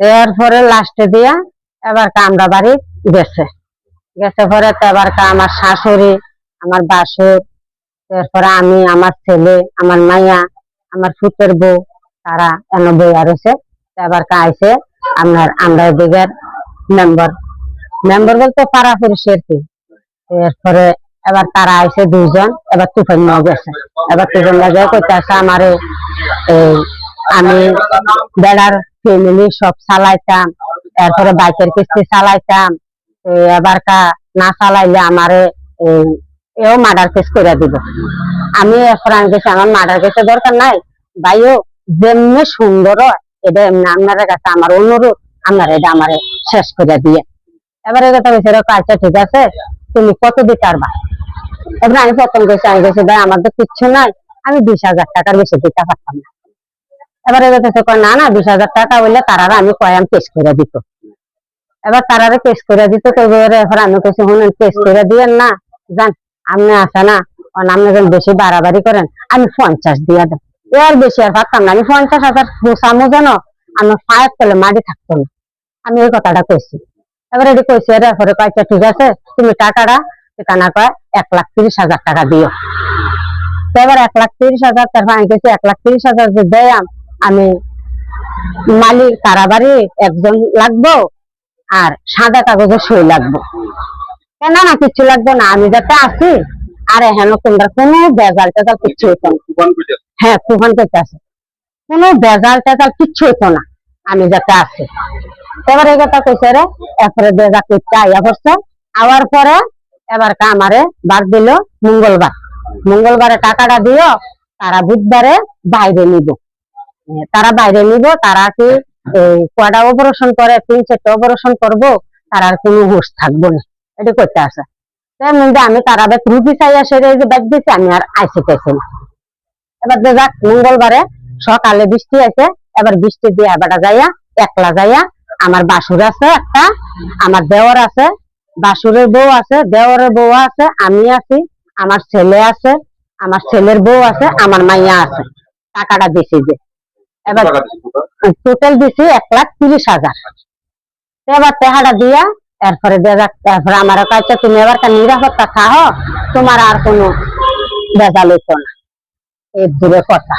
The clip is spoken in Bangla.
এরপরে লাস্টে দিয়া এবার আমরা বাড়ি গেছে গেছে পরে তো এবার আমার শাশুড়ি, আমার বাসুর, এরপরে আমি, আমার ছেলে, আমার মাইয়া, আমার ফুটের বউ, তারা এনে বইয়া রয়েছে। এবার আইসে আপনার আমরা এদিকের মেম্বার মেম্বার বলতে পাড়া পরিষের কি। এরপরে এবার তারা আইসে দুইজন, এবার তুফান নিয়ে গেছে। এবার তুফান লাগে কইতেছে আমারে আমি বেড়ার ফ্যামিলি সব চালাইতাম, এরপরে বাইকের কিস্তি চালাইতাম, এবার না চালাইলে আমারে এও মার্ডার কেস করে দিব। আমি এখন গেছি, আমার মার্ডার কেসের দরকার নাই ভাইও, যেমনি সুন্দর এটা এমনি আপনার কাছে আমার অনুরোধ, আপনার এটা আমার শেষ করে দিয়ে। এবার কথা বলছে আচ্ছা ঠিক আছে, তুমি কত দিতে পারবা। এবার আমি প্রথম গেছি, আমি গেছি ভাই আমার তো কিচ্ছু নাই, আমি 20,000 টাকার বেশি দিতে পারতাম না। এবার না না 20,000 টাকা বললে তারা আমি কয়াম কেস করে দিত। এবার তারা কেস করে দিত। এবার আমি কেছি শুনেন কেস করে দিয়েন না, জান আপনি আসে না আপনি যখন বেশি বাড়াবাড়ি করেন আমি 50 দিয়ে দেন। এর বেশি আর পারতাম না, আমি 50,000 সামো জানো আমার ফায়ার করলে মাটি থাকতো না, আমি এই কথাটা কইছি। এবার এটি কইছি, এরপরে কয়েকটা ঠিক আছে তুমি টাকাটা ঠিকানা কয় 1,30,000 টাকা দিও। এবার 1,30,000, তারপর আমি কেছি 1,30,000 যে দেয় আমি মালিক কারাবাড়ি একজন লাগবো আর সাদা কাগজে সই লাগবো। কেন না কিচ্ছু লাগবে না, আমি যাতে আছি। আরে হেন তোমরা কোনো বেজাল টেজাল কিচ্ছু হইতো না। হ্যাঁ তুফান করতে আছে, কোনো বেজাল টেজাল কিচ্ছু হইতো না, আমি যাতে আছি। এবার এই কথা কইছে রে। এরপরে বেজা করতে আইয়া পড়ছে। আওয়ার পরে এবার আমারে বার দিল মঙ্গলবার। মঙ্গলবারে টাকাটা দিও, তারা বুধবারে বাইরে নিব। তারা বাইরে নিব, তারা কি কয়টা অপারেশন করে, 3-4টা অপারেশন করবো, তার আর কোনো হুঁশ থাকবো না, এটা করতে আসে। আমি তারা রুটি চাই আসে ব্যাগ দিচ্ছি, আমি আর আইসি চাইছি না। এবার যাক মঙ্গলবারে সকালে বৃষ্টি আছে, এবার বৃষ্টি দিয়ে এবার যাইয়া একলা যাইয়া, আমার বাসুর আছে একটা, আমার দেওয়ার আছে, বাসুরের বউ আছে, দেওয়ারের বউ আছে, আমি আছি, আমার ছেলে আছে, আমার ছেলের বউ আছে, আমার মাইয়া আছে। টাকাটা দিছি যে এবার টোটাল দিছি 1,30,000। এবার টাকাটা দিয়া এরপরে এরপরে আমার কাছে তুমি এবার নিরাপত্তা থাকো, তোমার আর কোনো বেজাল হইতো না, এই দূরে কথা।